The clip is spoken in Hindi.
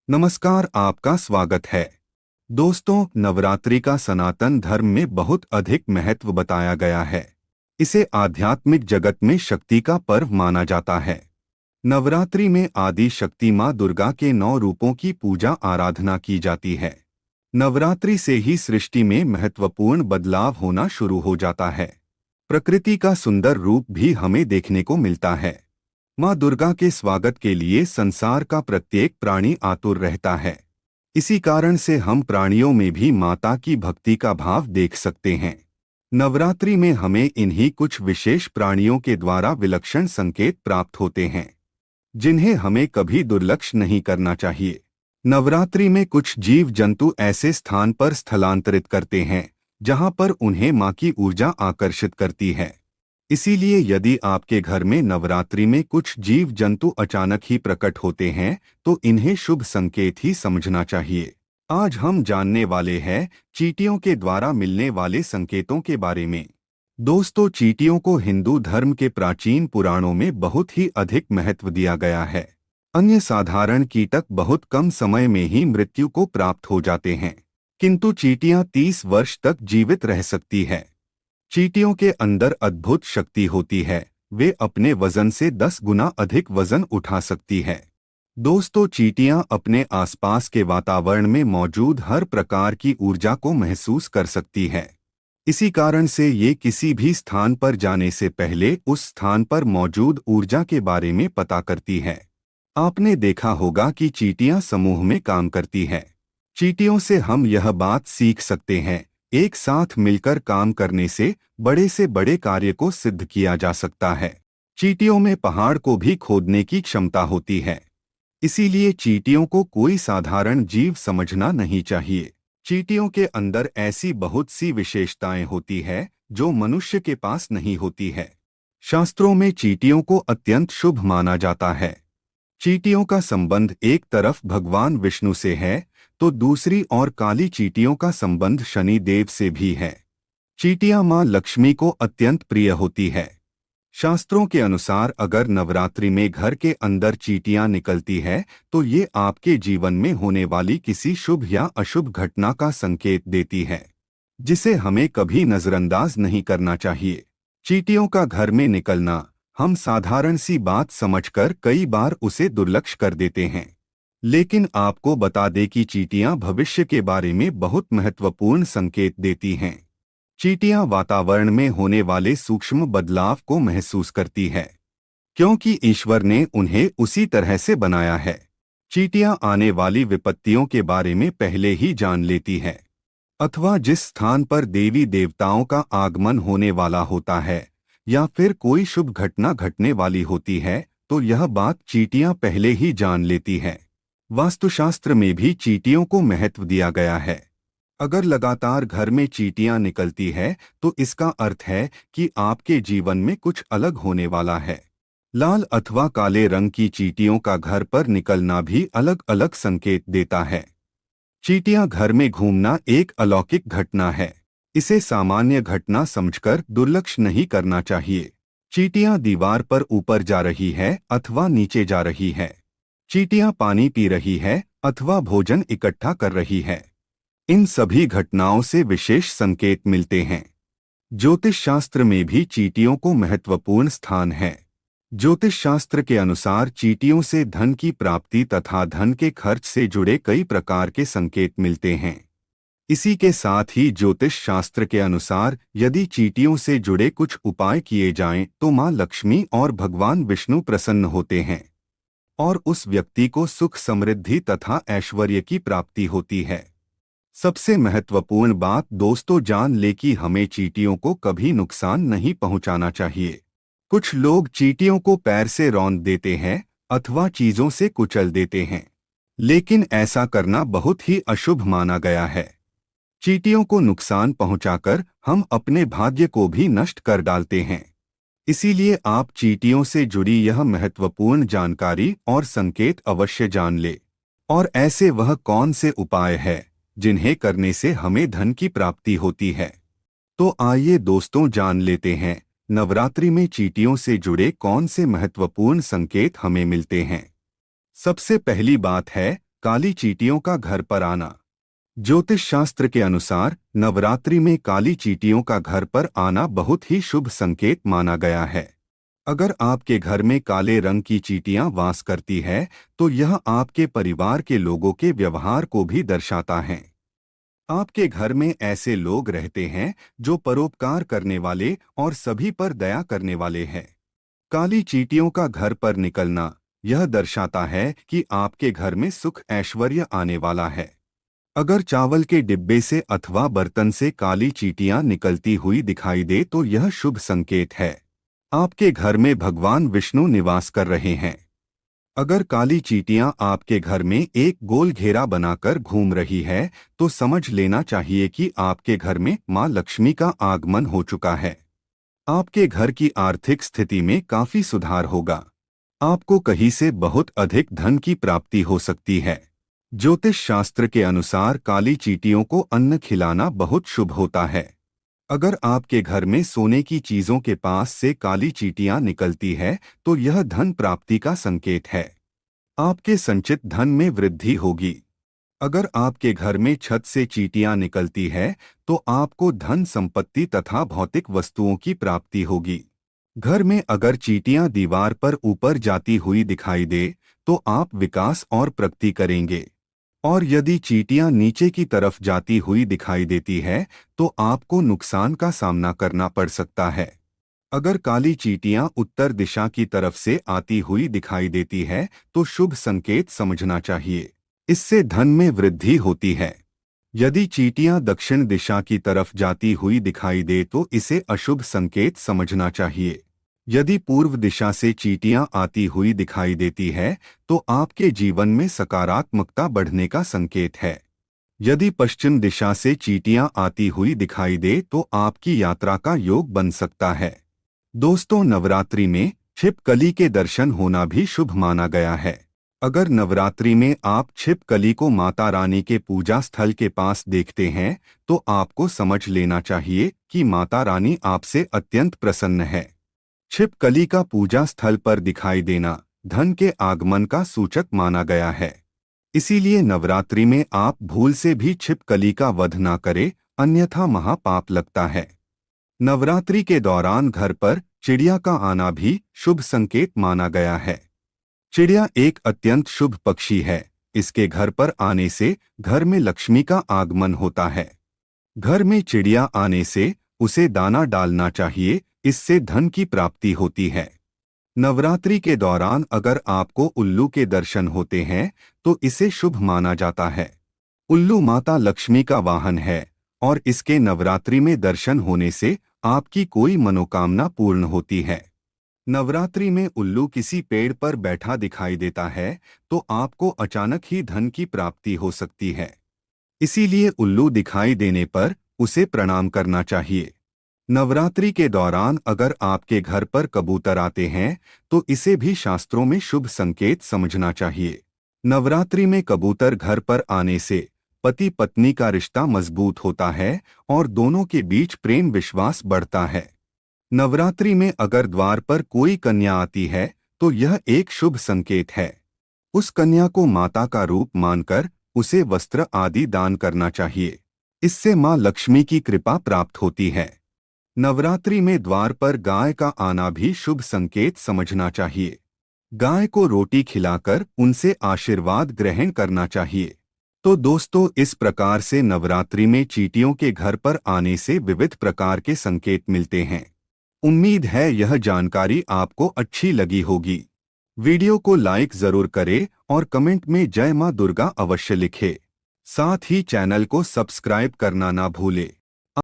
नमस्कार, आपका स्वागत है। दोस्तों, नवरात्रि का सनातन धर्म में बहुत अधिक महत्व बताया गया है। इसे आध्यात्मिक जगत में शक्ति का पर्व माना जाता है। नवरात्रि में आदि शक्ति माँ दुर्गा के 9 रूपों की पूजा आराधना की जाती है। नवरात्रि से ही सृष्टि में महत्वपूर्ण बदलाव होना शुरू हो जाता है। प्रकृति का सुंदर रूप भी हमें देखने को मिलता है। माँ दुर्गा के स्वागत के लिए संसार का प्रत्येक प्राणी आतुर रहता है। इसी कारण से हम प्राणियों में भी माता की भक्ति का भाव देख सकते हैं। नवरात्रि में हमें इन्हीं कुछ विशेष प्राणियों के द्वारा विलक्षण संकेत प्राप्त होते हैं, जिन्हें हमें कभी दुर्लक्ष्य नहीं करना चाहिए। नवरात्रि में कुछ जीव जंतु ऐसे स्थान पर स्थलांतरित करते हैं जहां पर उन्हें माँ की ऊर्जा आकर्षित करती है। इसीलिए यदि आपके घर में नवरात्रि में कुछ जीव जंतु अचानक ही प्रकट होते हैं तो इन्हें शुभ संकेत ही समझना चाहिए। आज हम जानने वाले हैं चींटियों के द्वारा मिलने वाले संकेतों के बारे में। दोस्तों, चींटियों को हिंदू धर्म के प्राचीन पुराणों में बहुत ही अधिक महत्व दिया गया है। अन्य साधारण कीटक बहुत कम समय में ही मृत्यु को प्राप्त हो जाते हैं, किंतु चींटियां 30 वर्ष तक जीवित रह सकती है। चींटियों के अंदर अद्भुत शक्ति होती है। वे अपने वजन से 10 गुना अधिक वजन उठा सकती है। दोस्तों, चींटियां अपने आसपास के वातावरण में मौजूद हर प्रकार की ऊर्जा को महसूस कर सकती है। इसी कारण से ये किसी भी स्थान पर जाने से पहले उस स्थान पर मौजूद ऊर्जा के बारे में पता करती है। आपने देखा होगा कि चींटियां समूह में काम करती है। चींटियों से हम यह बात सीख सकते हैं, एक साथ मिलकर काम करने से बड़े कार्य को सिद्ध किया जा सकता है। चींटियों में पहाड़ को भी खोदने की क्षमता होती है। इसीलिए चींटियों को कोई साधारण जीव समझना नहीं चाहिए। चींटियों के अंदर ऐसी बहुत सी विशेषताएं होती है जो मनुष्य के पास नहीं होती है। शास्त्रों में चींटियों को अत्यंत शुभ माना जाता है। चींटियों का संबंध एक तरफ भगवान विष्णु से है तो दूसरी ओर काली चींटियों का संबंध शनि देव से भी है। चींटियां मां लक्ष्मी को अत्यंत प्रिय होती है। शास्त्रों के अनुसार अगर नवरात्रि में घर के अंदर चींटियां निकलती है तो ये आपके जीवन में होने वाली किसी शुभ या अशुभ घटना का संकेत देती है, जिसे हमें कभी नजरअंदाज नहीं करना चाहिए। चींटियों का घर में निकलना हम साधारण सी बात समझकर कई बार उसे दुर्लक्ष्य कर देते हैं, लेकिन आपको बता दें कि चींटियां भविष्य के बारे में बहुत महत्वपूर्ण संकेत देती हैं। चींटियां वातावरण में होने वाले सूक्ष्म बदलाव को महसूस करती है, क्योंकि ईश्वर ने उन्हें उसी तरह से बनाया है। चींटियां आने वाली विपत्तियों के बारे में पहले ही जान लेती है, अथवा जिस स्थान पर देवी देवताओं का आगमन होने वाला होता है या फिर कोई शुभ घटना घटने वाली होती है तो यह बात चींटियां पहले ही जान लेती है। वास्तुशास्त्र में भी चींटियों को महत्व दिया गया है। अगर लगातार घर में चींटियां निकलती है तो इसका अर्थ है कि आपके जीवन में कुछ अलग होने वाला है। लाल अथवा काले रंग की चींटियों का घर पर निकलना भी अलग अलग संकेत देता है। चींटियां घर में घूमना एक अलौकिक घटना है। इसे सामान्य घटना समझकर दुर्लक्ष्य नहीं करना चाहिए। चींटियां दीवार पर ऊपर जा रही है अथवा नीचे जा रही है। चींटियां पानी पी रही है अथवा भोजन इकट्ठा कर रही है। इन सभी घटनाओं से विशेष संकेत मिलते हैं। ज्योतिष शास्त्र में भी चींटियों को महत्वपूर्ण स्थान है। ज्योतिष शास्त्र के अनुसार चींटियों से धन की प्राप्ति तथा धन के खर्च से जुड़े कई प्रकार के संकेत मिलते हैं। इसी के साथ ही ज्योतिष शास्त्र के अनुसार यदि चींटियों से जुड़े कुछ उपाय किए जाएं तो मां लक्ष्मी और भगवान विष्णु प्रसन्न होते हैं और उस व्यक्ति को सुख समृद्धि तथा ऐश्वर्य की प्राप्ति होती है। सबसे महत्वपूर्ण बात दोस्तों, जान ले कि हमें चींटियों को कभी नुकसान नहीं पहुंचाना चाहिए। कुछ लोग चींटियों को पैर से रौंद देते हैं अथवा चीजों से कुचल देते हैं, लेकिन ऐसा करना बहुत ही अशुभ माना गया है। चींटियों को नुकसान पहुंचाकर हम अपने भाग्य को भी नष्ट कर डालते हैं। इसीलिए आप चींटियों से जुड़ी यह महत्वपूर्ण जानकारी और संकेत अवश्य जान ले। और ऐसे वह कौन से उपाय है जिन्हें करने से हमें धन की प्राप्ति होती है। तो आइए दोस्तों, जान लेते हैं नवरात्रि में चींटियों से जुड़े कौन से महत्वपूर्ण संकेत हमें मिलते हैं। सबसे पहली बात है काली चींटियों का घर पर आना। ज्योतिष शास्त्र के अनुसार नवरात्रि में काली चींटियों का घर पर आना बहुत ही शुभ संकेत माना गया है। अगर आपके घर में काले रंग की चींटियां वास करती है तो यह आपके परिवार के लोगों के व्यवहार को भी दर्शाता है। आपके घर में ऐसे लोग रहते हैं जो परोपकार करने वाले और सभी पर दया करने वाले हैं। काली चींटियों का घर पर निकलना यह दर्शाता है कि आपके घर में सुख ऐश्वर्य आने वाला है। अगर चावल के डिब्बे से अथवा बर्तन से काली चींटियां निकलती हुई दिखाई दे तो यह शुभ संकेत है। आपके घर में भगवान विष्णु निवास कर रहे हैं। अगर काली चींटियां आपके घर में एक गोल घेरा बनाकर घूम रही है तो समझ लेना चाहिए कि आपके घर में मां लक्ष्मी का आगमन हो चुका है। आपके घर की आर्थिक स्थिति में काफी सुधार होगा। आपको कहीं से बहुत अधिक धन की प्राप्ति हो सकती है। ज्योतिष शास्त्र के अनुसार काली चींटियों को अन्न खिलाना बहुत शुभ होता है। अगर आपके घर में सोने की चीजों के पास से काली चींटियां निकलती है तो यह धन प्राप्ति का संकेत है। आपके संचित धन में वृद्धि होगी। अगर आपके घर में छत से चींटियां निकलती है तो आपको धन संपत्ति तथा भौतिक वस्तुओं की प्राप्ति होगी। घर में अगर चींटियां दीवार पर ऊपर जाती हुई दिखाई दे तो आप विकास और प्रगति करेंगे। और यदि चींटियां नीचे की तरफ जाती हुई दिखाई देती है तो आपको नुकसान का सामना करना पड़ सकता है। अगर काली चींटियां उत्तर दिशा की तरफ से आती हुई दिखाई देती है तो शुभ संकेत समझना चाहिए। इससे धन में वृद्धि होती है। यदि चींटियां दक्षिण दिशा की तरफ जाती हुई दिखाई दे तो इसे अशुभ संकेत समझना चाहिए। यदि पूर्व दिशा से चींटियां आती हुई दिखाई देती है तो आपके जीवन में सकारात्मकता बढ़ने का संकेत है। यदि पश्चिम दिशा से चींटियां आती हुई दिखाई दे तो आपकी यात्रा का योग बन सकता है। दोस्तों, नवरात्रि में छिपकली के दर्शन होना भी शुभ माना गया है। अगर नवरात्रि में आप छिपकली को माता रानी के पूजा स्थल के पास देखते हैं तो आपको समझ लेना चाहिए कि माता रानी आपसे अत्यंत प्रसन्न है। छिपकली का पूजा स्थल पर दिखाई देना धन के आगमन का सूचक माना गया है। इसीलिए नवरात्रि में आप भूल से भी छिपकली का वध न करें, अन्यथा महापाप लगता है। नवरात्रि के दौरान घर पर चिड़िया का आना भी शुभ संकेत माना गया है। चिड़िया एक अत्यंत शुभ पक्षी है। इसके घर पर आने से घर में लक्ष्मी का आगमन होता है। घर में चिड़िया आने से उसे दाना डालना चाहिए, इससे धन की प्राप्ति होती है। नवरात्रि के दौरान अगर आपको उल्लू के दर्शन होते हैं तो इसे शुभ माना जाता है। उल्लू माता लक्ष्मी का वाहन है और इसके नवरात्रि में दर्शन होने से आपकी कोई मनोकामना पूर्ण होती है। नवरात्रि में उल्लू किसी पेड़ पर बैठा दिखाई देता है तो आपको अचानक ही धन की प्राप्ति हो सकती है। इसीलिए उल्लू दिखाई देने पर उसे प्रणाम करना चाहिए। नवरात्रि के दौरान अगर आपके घर पर कबूतर आते हैं तो इसे भी शास्त्रों में शुभ संकेत समझना चाहिए। नवरात्रि में कबूतर घर पर आने से पति पत्नी का रिश्ता मजबूत होता है और दोनों के बीच प्रेम विश्वास बढ़ता है। नवरात्रि में अगर द्वार पर कोई कन्या आती है तो यह एक शुभ संकेत है। उस कन्या को माता का रूप मानकर उसे वस्त्र आदि दान करना चाहिए। इससे मां लक्ष्मी की कृपा प्राप्त होती है। नवरात्रि में द्वार पर गाय का आना भी शुभ संकेत समझना चाहिए। गाय को रोटी खिलाकर उनसे आशीर्वाद ग्रहण करना चाहिए। तो दोस्तों, इस प्रकार से नवरात्रि में चींटियों के घर पर आने से विविध प्रकार के संकेत मिलते हैं। उम्मीद है यह जानकारी आपको अच्छी लगी होगी। वीडियो को लाइक जरूर करें और कमेंट में जय मां दुर्गा अवश्य लिखें। साथ ही चैनल को सब्सक्राइब करना ना भूलें।